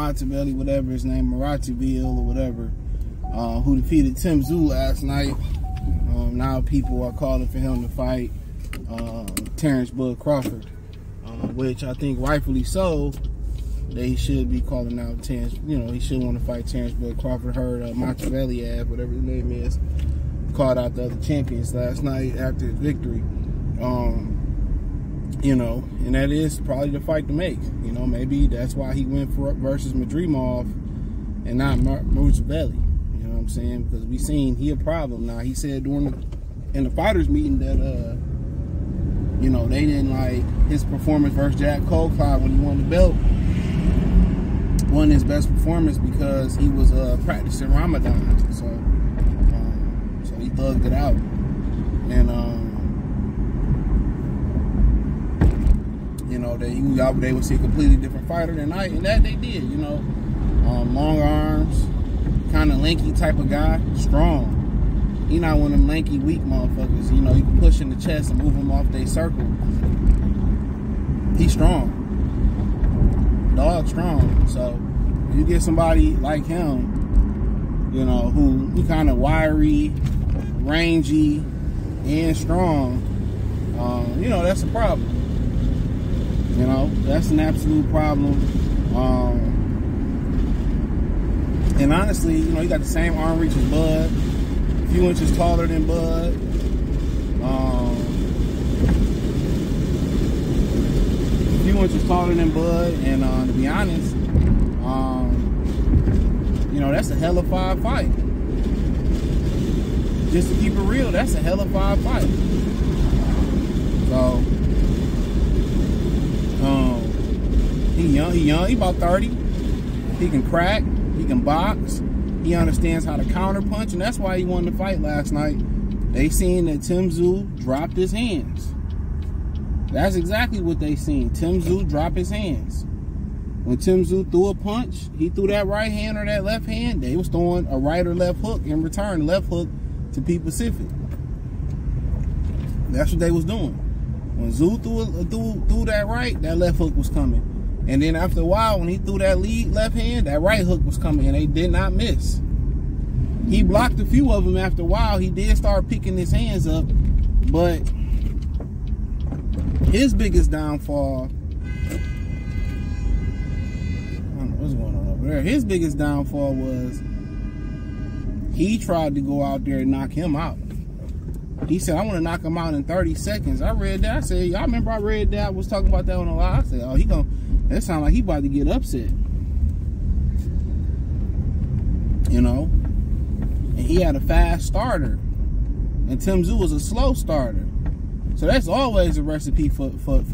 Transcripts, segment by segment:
Montevelli, whatever his name, Murtazaliev or whatever, who defeated Tim Tszyu last night. Now people are calling for him to fight Terence Crawford, which I think rightfully so. They should be calling out Terence. You know, he should want to fight Terence Crawford. Heard Murtazaliev, whatever his name is, called out the other champions last night after his victory. You know, and that is probably the fight to make. You know, maybe that's why he went for versus Madrimov and not Murtazaliev. You know what I'm saying? Because we seen he a problem. Now, he said in the fighters meeting that you know, they didn't like his performance versus Jack Colcloud when he won the belt. Won his best performance because he was practicing Ramadan. So he thugged it out. And you know, they would see a completely different fighter tonight, and that they did. You know, long arms, kind of lanky type of guy, strong. He not one of them lanky, weak motherfuckers. You know, you can push in the chest and move him off their circle. He's strong. Dog strong. So if you get somebody like him, you know, who kind of wiry, rangy, and strong, you know, that's a problem. You know, that's an absolute problem. And honestly, you know, he got the same arm reach as Bud. A few inches taller than Bud. A few inches taller than Bud. And to be honest, you know, that's a hell of a fight. Just to keep it real, that's a hell of a fight. So, he young, he about 30. He can crack, he can box, he understands how to counter punch, and that's why he won the fight last night. They seen that Tim Tszyu dropped his hands. That's exactly what they seen. Tim Tszyu drop his hands. When Tim Tszyu threw a punch, he threw that right hand or that left hand, they was throwing a right or left hook in return, left hook to P Pacific. That's what they was doing. When Tszyu threw that right, that left hook was coming. And then after a while, when he threw that lead left hand, that right hook was coming, and they did not miss. He blocked a few of them after a while. He did start picking his hands up, but his biggest downfall, I don't know what's going on over there. His biggest downfall was he tried to go out there and knock him out. He said, I want to knock him out in 30 seconds. I read that. I said, y'all remember I read that? I was talking about that on the live. I said, oh, that sounds like he about to get upset. You know? And he had a fast starter. And Tim Tszyu was a slow starter. So that's always a recipe for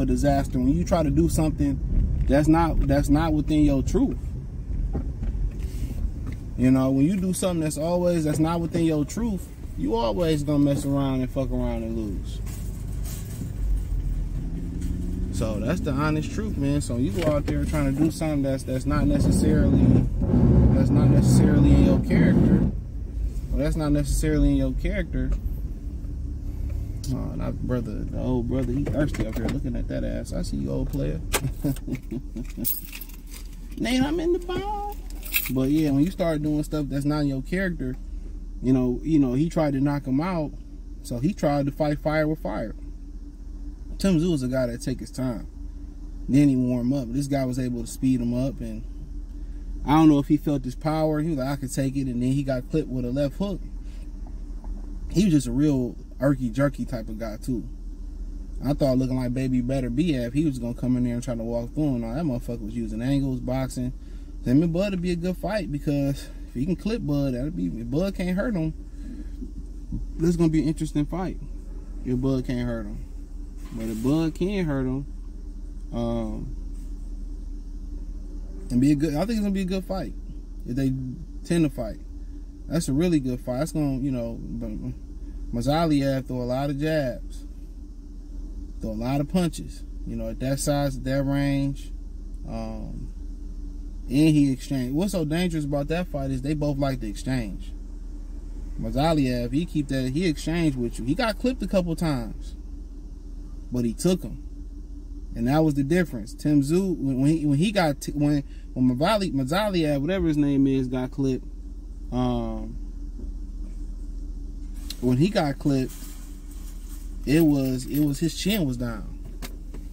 disaster when you try to do something that's not within your truth. You know, when you do something that's not within your truth, you always gonna mess around and fuck around and lose. So that's the honest truth, man. So you go out there trying to do something that's not necessarily in your character. Well, that's not necessarily in your character. Oh, not brother, the old brother. He thirsty up there looking at that ass. I see you, old player. Nate, I'm in the ball. But yeah, when you start doing stuff that's not in your character, you know, he tried to knock him out, so he tried to fight fire with fire. Tim Tszyu was a guy that take his time. Then he warm up. This guy was able to speed him up, and I don't know if he felt his power. He was like, I could take it, and then he got clipped with a left hook. He was just a real irky-jerky type of guy, too. I thought looking like Baby Better BF, he was going to come in there and try to walk through him. Now, that motherfucker was using angles, boxing. Him and Bud would be a good fight, because if he can clip Bud, if Bud can't hurt him, this is going to be an interesting fight. If Bud can't hurt him. But if Bud can hurt him, and be a good, I think it's going to be a good fight. If they tend to fight. That's a really good fight. That's going to, you know, Murtazaliev throw a lot of jabs. Throw a lot of punches. You know, at that size, at that range. And he exchanged. What's so dangerous about that fight is they both like to exchange. Murtazaliev, he exchanged with you. He got clipped a couple times. But he took him. And that was the difference. Tim Tszyu, when Murtazaliev, whatever his name is, got clipped. When he got clipped, it was his chin was down.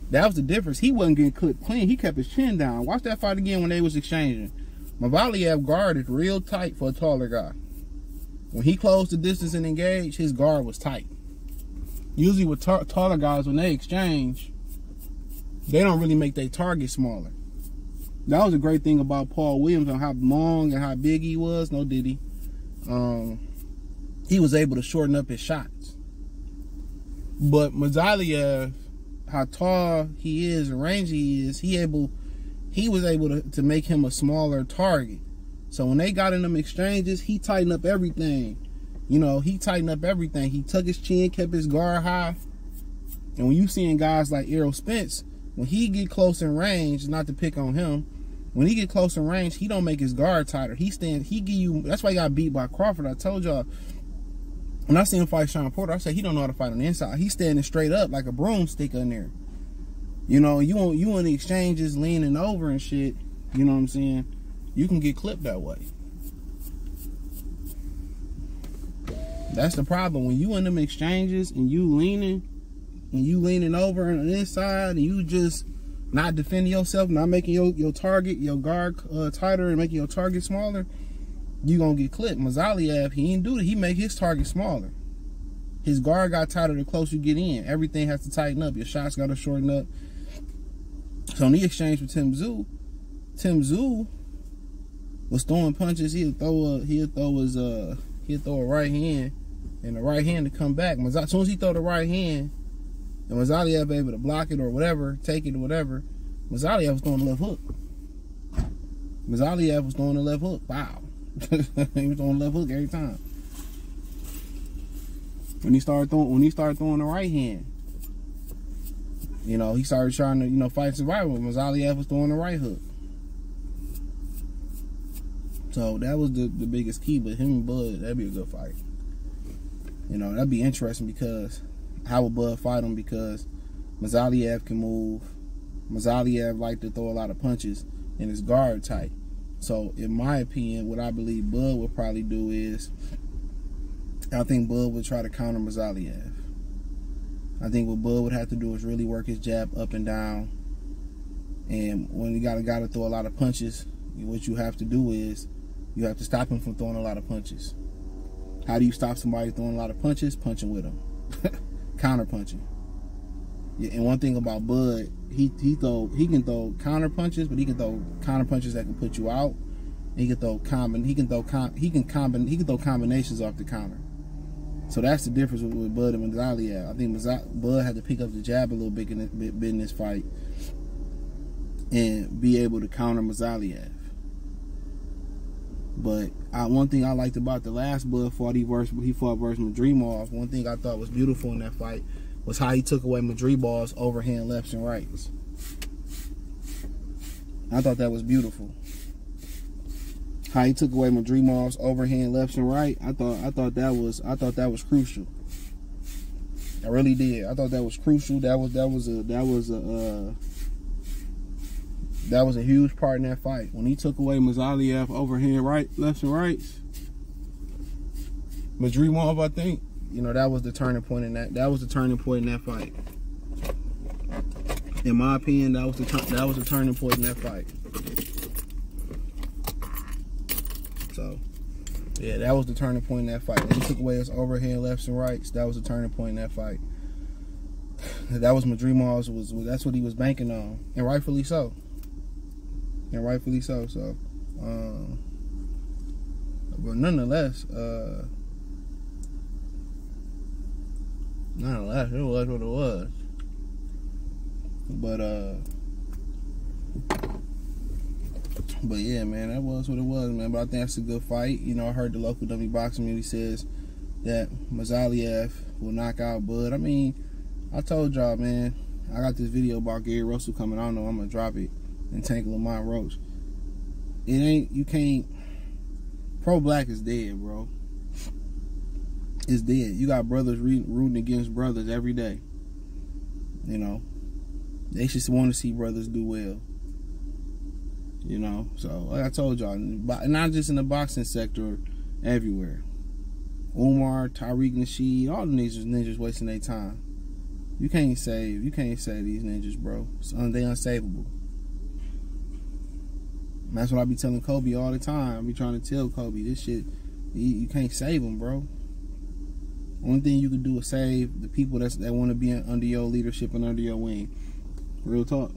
That was the difference. He wasn't getting clipped clean. He kept his chin down. Watch that fight again when they was exchanging. Murtazaliev guarded real tight for a taller guy. When he closed the distance and engaged, his guard was tight. Usually with taller guys, when they exchange, they don't really make their target smaller. That was a great thing about Paul Williams on how long and how big he was. No did he was able to shorten up his shots. But Murtazaliev, how tall he is and rangy he is, he was able to make him a smaller target. So when they got in them exchanges, he tightened up everything. You know, he tightened up everything. He took his chin, kept his guard high. And when you seeing guys like Errol Spence, when he get close in range, not to pick on him, when he get close in range, he don't make his guard tighter. He give you, that's why he got beat by Crawford. I told y'all, when I seen him fight Sean Porter, I said he don't know how to fight on the inside. He's standing straight up like a broomstick in there. You know, you in the exchanges leaning over and shit, you know what I'm saying? You can get clipped that way. That's the problem. When you in them exchanges and you leaning over on the inside and you just not defending yourself, not making your target, your guard tighter and making your target smaller, you gonna get clipped. Murtazaliev, he didn't do it. He make his target smaller. His guard got tighter the closer you get in. Everything has to tighten up. Your shots got to shorten up. So in the exchange with Tim Tszyu was throwing punches. He'll throw a right hand, and the right hand to come back. As soon as he throw the right hand, and Murtazaliev able to block it or whatever, take it or whatever, Murtazaliev was throwing the left hook. Murtazaliev was throwing the left hook. Wow. He was throwing the left hook every time. When he started throwing the right hand, you know, he started trying to, you know, fight survival. Murtazaliev was throwing the right hook. So that was the biggest key. But him and Bud, that'd be a good fight. You know, that'd be interesting because how would Bud fight him? Because Murtazaliev can move. Murtazaliev like to throw a lot of punches and his guard tight. So in my opinion, what I believe Bud would probably do is, I think Bud would try to counter Murtazaliev. I think what Bud would have to do is really work his jab up and down. And when you got a guy to throw a lot of punches, what you have to do is you have to stop him from throwing a lot of punches. How do you stop somebody throwing a lot of punches? Punching with him. Counter punching. Yeah, and one thing about Bud, he can throw counter punches, but he can throw counter punches that can put you out. And he can throw combinations off the counter. So that's the difference with Bud and Murtazaliev. I think Bud had to pick up the jab a little bit in this fight and be able to counter Murtazaliev. But one thing I liked about the last Bud fight he fought versus Madrimov, one thing I thought was beautiful in that fight was how he took away Madrimov's overhand lefts and rights. I thought that was beautiful. How he took away Madrimov's overhand lefts and right. I thought that was crucial. I really did. I thought that was crucial. That was a huge part in that fight. When he took away Murtazaliev overhand lefts and rights, Madrimov, I think, you know, that was the turning point in that. That was the turning point in that fight. In my opinion, that was the turning point in that fight. So, yeah, that was the turning point in that fight. When he took away his overhand lefts and rights, that was the turning point in that fight. That was Madrimov's. That's what he was banking on, and rightfully so. And rightfully so. So, but nonetheless, it was what it was. But yeah, man, that was what it was, man. But I think that's a good fight. You know, I heard the local dummy boxing community says that Murtazaliev will knock out Bud. I mean, I told y'all, man, I got this video about Gary Russell coming. I don't know, I'm gonna drop it and tank Lamont Roach. You can't. Pro Black is dead, bro. It's dead. You got brothers rooting against brothers every day. You know, They just want to see brothers do well. You know, so like I told y'all, not just in the boxing sector, everywhere. Umar, Tariq Nasheed, all the ninjas wasting their time. You can't save these ninjas, bro. They unsavable. And that's what I be telling Kobe all the time. I be trying to tell Kobe, this shit, you can't save them, bro. Only thing you can do is save the people that want to be under your leadership and under your wing. Real talk.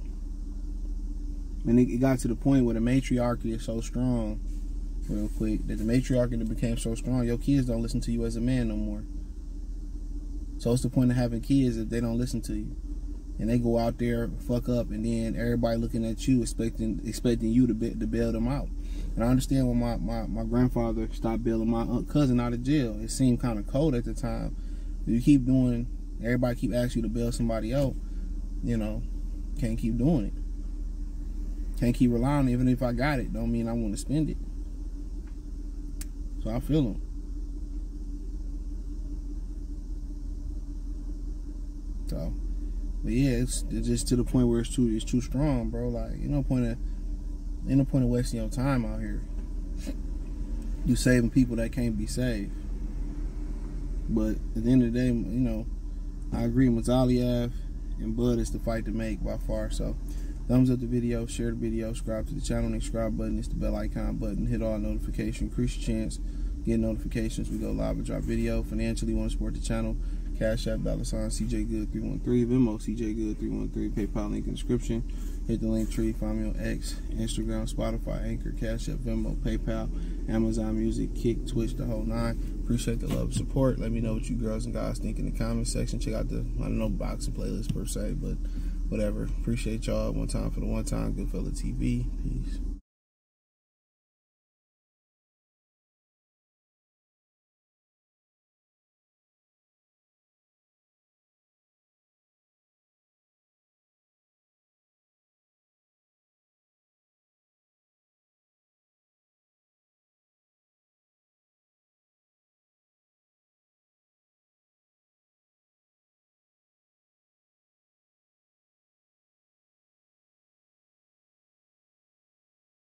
And it got to the point where the matriarchy is so strong, real quick, that the matriarchy that became so strong, your kids don't listen to you as a man no more. So what's the point of having kids if they don't listen to you? And they go out there, fuck up, and then everybody looking at you, expecting you to bail them out. And I understand when my grandfather stopped bailing my cousin out of jail. It seemed kind of cold at the time. If you keep doing, everybody keep asking you to bail somebody out, you know, can't keep doing it. Can't keep relying on it. Even if I got it, don't mean I want to spend it. So I feel them. So, but yeah, it's just to the point where it's too strong, bro. Like, ain't no point of wasting your time out here. You saving people that can't be saved. But at the end of the day, you know, I agree. Murtazaliev and Bud is the fight to make by far. So, thumbs up the video, share the video, subscribe to the channel. The subscribe button is the bell icon button. Hit all notifications, increase your chance. Get notifications. We go live and drop video. Financially, want to support the channel? Cash App, $CJGood313, Venmo, CJGood313, PayPal link in the description. Hit the link tree, find me on X, Instagram, Spotify, Anchor, Cash App, Venmo, PayPal, Amazon Music, Kick, Twitch, the whole 9. Appreciate the love and support. Let me know what you girls and guys think in the comment section. Check out the, I don't know, boxing playlist per se, but whatever. Appreciate y'all. One time for the one time. Goodfella TV. Peace.